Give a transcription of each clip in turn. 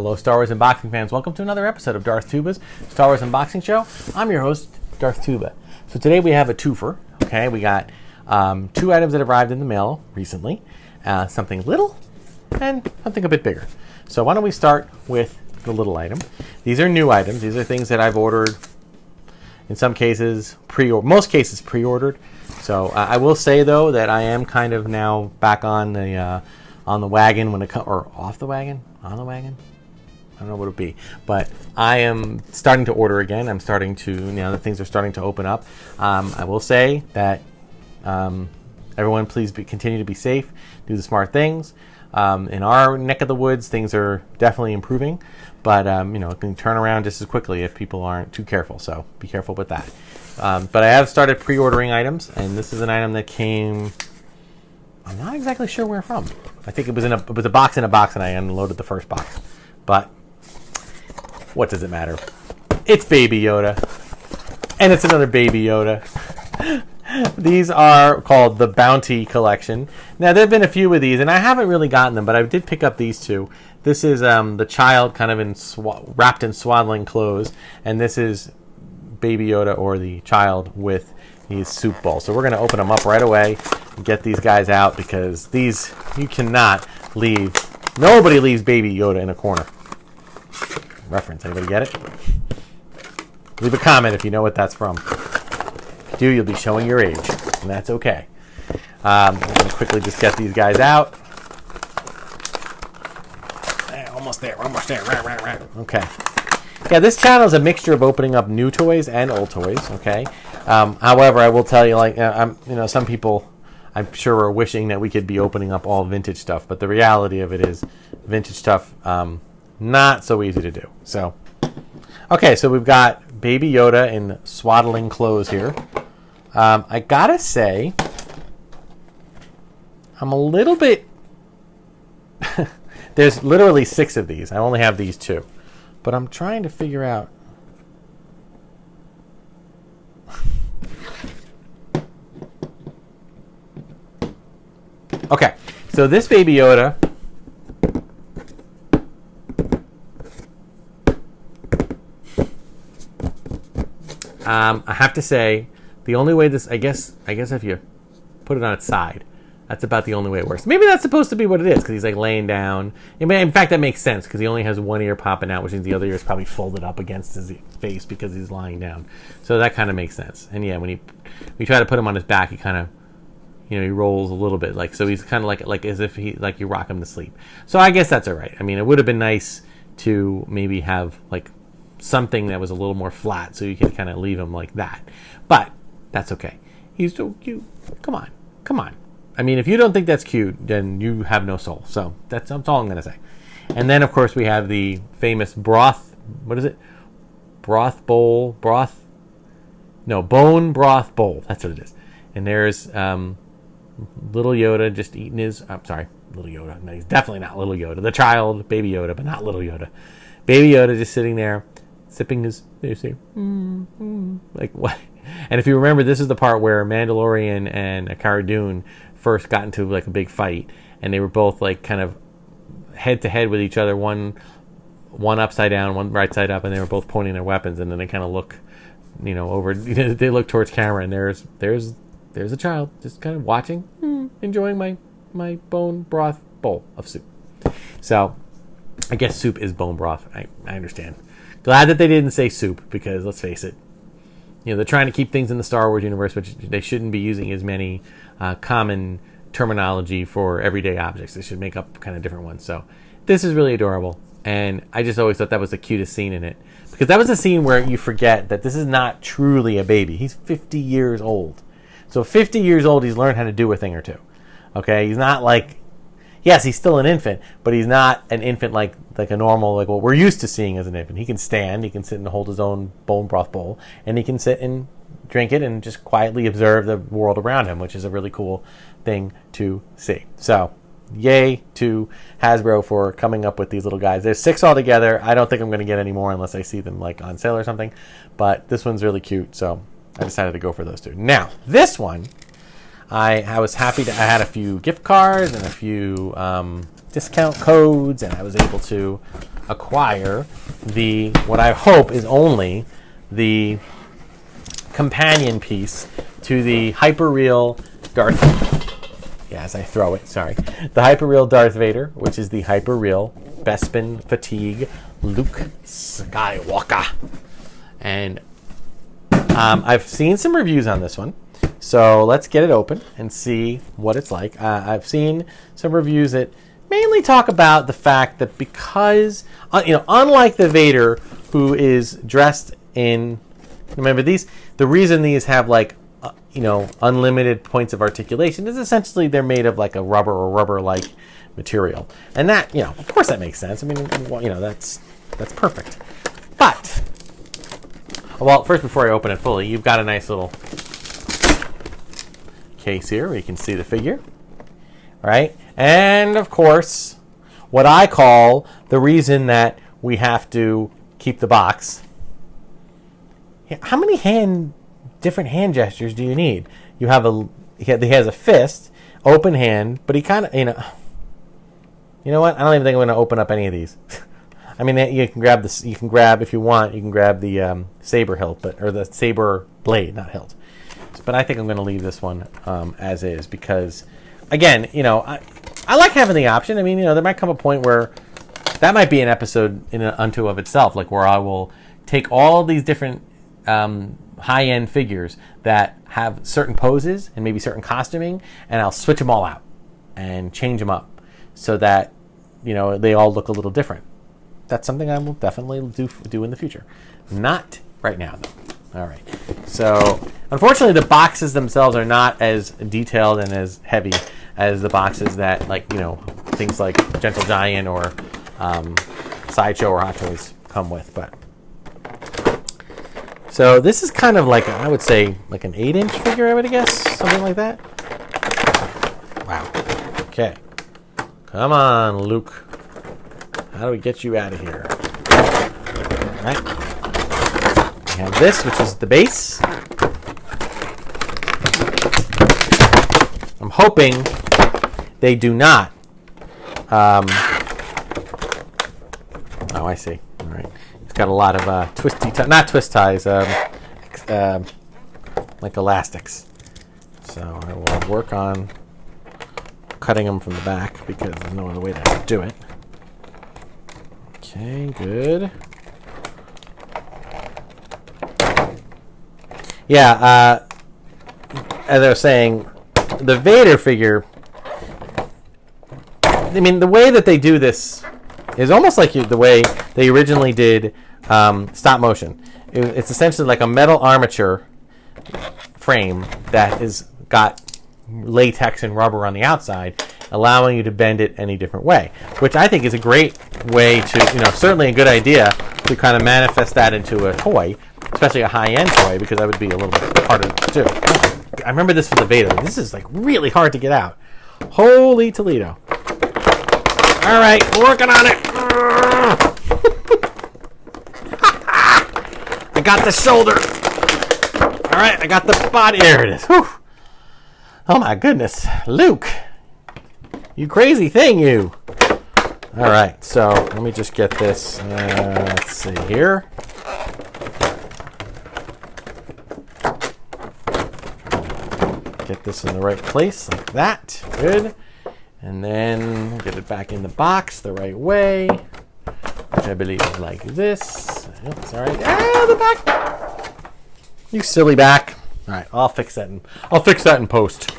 Hello, Star Wars unboxing fans. Welcome to another episode of Darth Tuba's Star Wars Unboxing Show. I'm your host, Darth Tuba. So today we have a twofer. Okay, we got two items that arrived in the mail recently. Something little and something a bit bigger. So why don't we start with the little item. These are new items. These are things that I've ordered. In some cases, most cases pre-ordered. So I will say though that I am kind of now back on the wagon when it comes, or off the wagon, on the wagon. I don't know what it would be, but I am starting to order again. I'm starting to, the things are starting to open up. I will say that everyone, please continue to be safe, do the smart things. In our neck of the woods, things are definitely improving, but it can turn around just as quickly if people aren't too careful. So be careful with that. But I have started pre-ordering items, and this is an item that came. I'm not exactly sure where from. I think it was a box in a box, and I unloaded the first box. But what does it matter? It's Baby Yoda, and it's another Baby Yoda. These are called the Bounty Collection. Now, there have been a few of these, and I haven't really gotten them, but I did pick up these two. This is the child kind of wrapped in swaddling clothes, and this is Baby Yoda, or the child, with these soup bowls. So we're going to open them up right away and get these guys out, because these, you cannot leave. Nobody leaves Baby Yoda in a corner. Reference, anybody get it? Leave a comment if you know what that's from. If you do, you'll be showing your age, and that's okay. I'm going to quickly just get these guys out. Almost there. Okay. Yeah, this channel is a mixture of opening up new toys and old toys. Okay. However, I will tell you, some people, I'm sure, are wishing that we could be opening up all vintage stuff, but the reality of it is, vintage stuff, not so easy to do. So, okay, so we've got Baby Yoda in swaddling clothes here. I gotta say, I'm a little bit. There's literally 6 of these. I only have these 2. But I'm trying to figure out. Okay, so this Baby Yoda. I have to say, the only way this, I guess if you put it on its side, that's about the only way it works. Maybe that's supposed to be what it is, because he's like laying down. In fact, that makes sense, because he only has one ear popping out, which means the other ear is probably folded up against his face because he's lying down. So that kind of makes sense. And yeah, when you try to put him on his back, he kind of, he rolls a little bit, so he's kind of like as if you rock him to sleep. So I guess that's all right. It would have been nice to maybe have something that was a little more flat, so you could kind of leave him like that. But that's okay. He's so cute. Come on. If you don't think that's cute, then you have no soul. So that's all I'm going to say. And then, of course, we have the famous broth. What is it? Bone broth bowl. That's what it is. And there's little Yoda just eating his. I'm sorry, little Yoda. No, he's definitely not little Yoda. The child, Baby Yoda, but not little Yoda. Baby Yoda just sitting there, sipping his. They say, like what? And if you remember, this is the part where Mandalorian and Cara Dune first got into a big fight, and they were both kind of head to head with each other, one upside down, one right side up, and they were both pointing their weapons, and then they kind of look, over. They look towards camera, and there's a child just kind of watching, enjoying my bone broth bowl of soup. So, I guess soup is bone broth. I understand. Glad that they didn't say soup, because let's face it, they're trying to keep things in the Star Wars universe, which they shouldn't be using as many common terminology for everyday objects. They should make up kind of different ones. So this is really adorable, and I just always thought that was the cutest scene in it, because that was a scene where you forget that this is not truly a baby. He's 50 years old. So 50 years old, he's learned how to do a thing or two. Okay, he's not yes, he's still an infant, but he's not an infant like a normal, what we're used to seeing as an infant. He can stand, he can sit and hold his own bone broth bowl, and he can sit and drink it and just quietly observe the world around him, which is a really cool thing to see. So, yay to Hasbro for coming up with these little guys. There's 6 altogether. I don't think I'm going to get any more unless I see them on sale or something, but this one's really cute, so I decided to go for those 2. Now, this one, I was happy I had a few gift cards and a few discount codes, and I was able to acquire what I hope is only the companion piece to the HyperREAL Darth. Yeah, as I throw it, sorry. The HyperREAL Darth Vader, which is the HyperREAL Bespin Fatigue Luke Skywalker. And I've seen some reviews on this one, so let's get it open and see what it's like. I've seen some reviews that mainly talk about the fact that because, unlike the Vader, who is dressed in, remember these, the reason these have unlimited points of articulation is essentially they're made of like a rubber or rubber-like material, and that, of course that makes sense. I mean, that's perfect. But, well, first before I open it fully, you've got a nice little case here where you can see the figure, right? And of course, what I call the reason that we have to keep the box. How many different hand gestures do you need? He has a fist, open hand, but he kind of, you know what? I don't even think I'm going to open up any of these. I mean, you can grab this. You can grab, if you want, you can grab the saber hilt, or the saber blade, not hilt. But I think I'm going to leave this one as is because, again, I like having the option. I mean, there might come a point where that might be an episode in unto of itself, like where I will take all these different high-end figures that have certain poses and maybe certain costuming, and I'll switch them all out and change them up so that they all look a little different. That's something I will definitely do in the future. Not right now, though. All right. So, unfortunately, the boxes themselves are not as detailed and as heavy as the boxes that, things like Gentle Giant or Sideshow or Hot Toys come with. But so this is kind of like, I would say, like an 8-inch figure, I would guess, something like that. Wow. Okay. Come on, Luke. How do we get you out of here? All right. We have this, which is the base. I'm hoping they do not. Oh, I see. All right. It's got a lot of twisty, not twist ties, like elastics. So I will work on cutting them from the back because there's no other way to do it. Okay, good. Yeah, as I was saying, the Vader figure, I mean, the way that they do this is almost like the way they originally did stop motion. It's essentially like a metal armature frame that has got latex and rubber on the outside, allowing you to bend it any different way, which I think is a great way to, certainly a good idea to kind of manifest that into a toy, especially a high-end toy, because that would be a little bit harder to do. I remember this for the Vader. This is like really hard to get out. Holy Toledo. All right, we're working on it. I got the shoulder. All right, I got the body. There it is. Whew. Oh my goodness. Luke. You crazy thing, you. All right, so let me just get this. Let's see here. Get this in the right place, like that. Good. And then get it back in the box the right way, which I believe is like this. Oops, all right. Ah, the back. You silly back. All right, I'll fix that in post.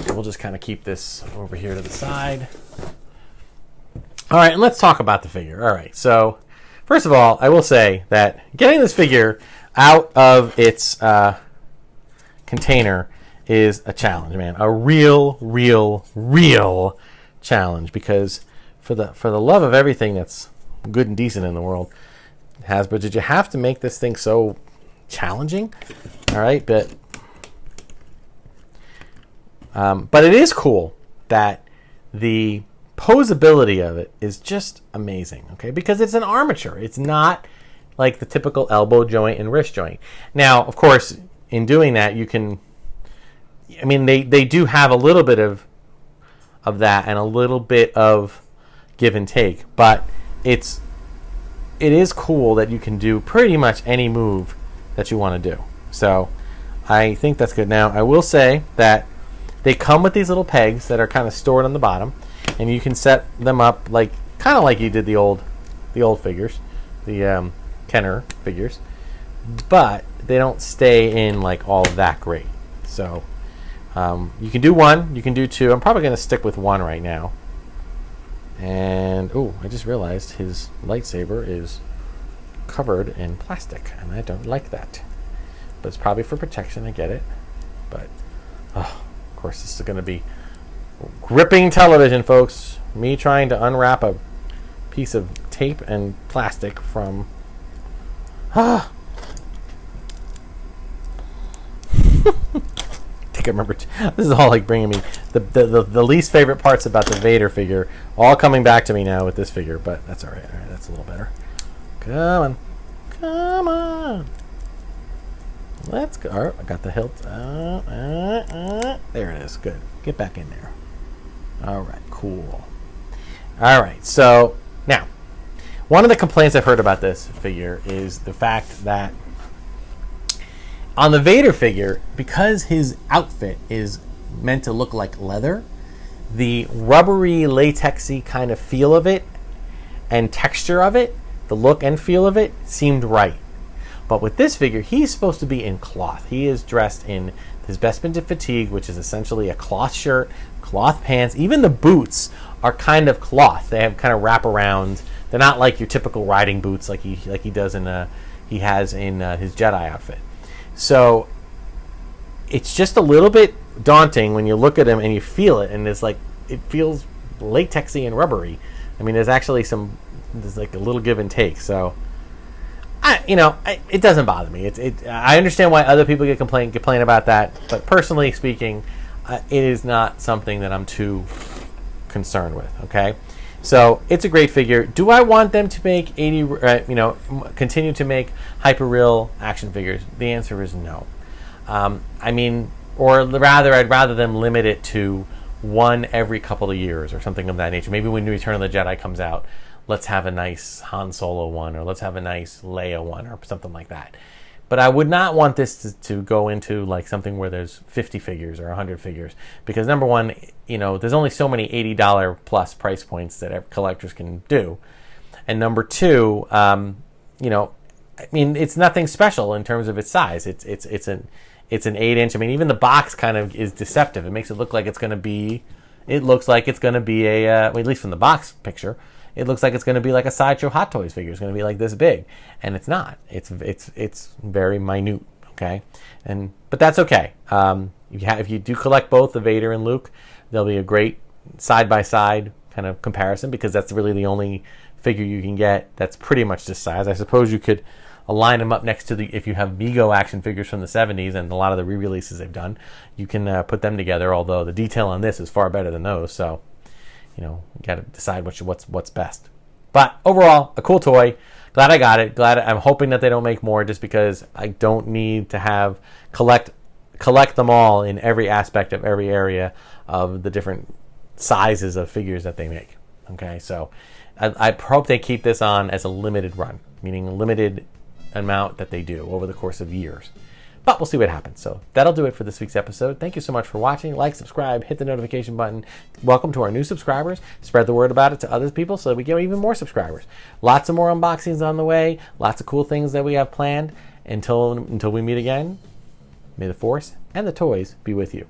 We'll just kind of keep this over here to the side. All right, and let's talk about the figure. All right, so first of all, I will say that getting this figure out of its container is a challenge, man. A real challenge, because for the love of everything that's good and decent in the world, Hasbro, did you have to make this thing so challenging? All right, but it is cool that the posability of it is just amazing, okay? Because it's an armature. It's not like the typical elbow joint and wrist joint. Now, of course, in doing that, you can, I mean, they do have a little bit of that and a little bit of give and take, but it's it is cool that you can do pretty much any move that you want to do. So I think that's good. Now, I will say that they come with these little pegs that are kind of stored on the bottom, and you can set them up like kind of like you did the old figures, the Kenner figures, but they don't stay in like all that great. So you can do one, you can do two. I'm probably going to stick with one right now. And I just realized his lightsaber is covered in plastic, and I don't like that. But it's probably for protection, I get it. But of course, this is going to be gripping television, folks. Me trying to unwrap a piece of tape and plastic from I think I remember this is all like bringing me the least favorite parts about the Vader figure all coming back to me now with this figure, but that's all right. All right, that's a little better. Come on, let's go. All right, I got the hilt. There it is. Good. Get back in there. All right, cool. All right, so now one of the complaints I've heard about this figure is the fact that on the Vader figure, because his outfit is meant to look like leather, the rubbery, latexy kind of feel of it and texture of it, the look and feel of it, seemed right. But with this figure, he's supposed to be in cloth. He is dressed in his Bespin de Fatigue, which is essentially a cloth shirt, cloth pants. Even the boots are kind of cloth. They have kind of wraparound. They're not like your typical riding boots like he does he has in his Jedi outfit. So it's just a little bit daunting when you look at him and you feel it, and it's like it feels latexy and rubbery. I mean, there's like a little give and take. So it doesn't bother me. I understand why other people complain about that, but personally speaking, it is not something that I'm too concerned with. Okay. So it's a great figure. Do I want them to make continue to make HyperREAL action figures? The answer is no. Or rather, I'd rather them limit it to one every couple of years or something of that nature. Maybe when Return of the Jedi comes out, let's have a nice Han Solo one, or let's have a nice Leia one, or something like that. But I would not want this to go into like something where there's 50 figures or 100 figures, because number one, there's only so many $80 plus price points that collectors can do, and number two, it's nothing special in terms of its size. It's an 8-inch. Even the box kind of is deceptive. It makes it look like it's going to be. It looks like it's going to be at least from the box picture. It looks like it's going to be like a Sideshow Hot Toys figure. It's going to be like this big, and it's not. It's very minute. Okay, but that's okay. If you do collect both the Vader and Luke, there'll be a great side by side kind of comparison, because that's really the only figure you can get that's pretty much this size. I suppose you could align them up next to if you have Mego action figures from the 70s and a lot of the re-releases they've done, you can put them together. Although the detail on this is far better than those, so. You got to decide what's best. But overall, a cool toy. Glad I got it. I'm hoping that they don't make more, just because I don't need to collect them all in every aspect of every area of the different sizes of figures that they make. Okay, so I hope they keep this on as a limited run, meaning a limited amount that they do over the course of years. But we'll see what happens. So that'll do it for this week's episode. Thank you so much for watching. Like, subscribe, hit the notification button. Welcome to our new subscribers. Spread the word about it to other people so that we get even more subscribers. Lots of more unboxings on the way. Lots of cool things that we have planned. Until we meet again, may the Force and the toys be with you.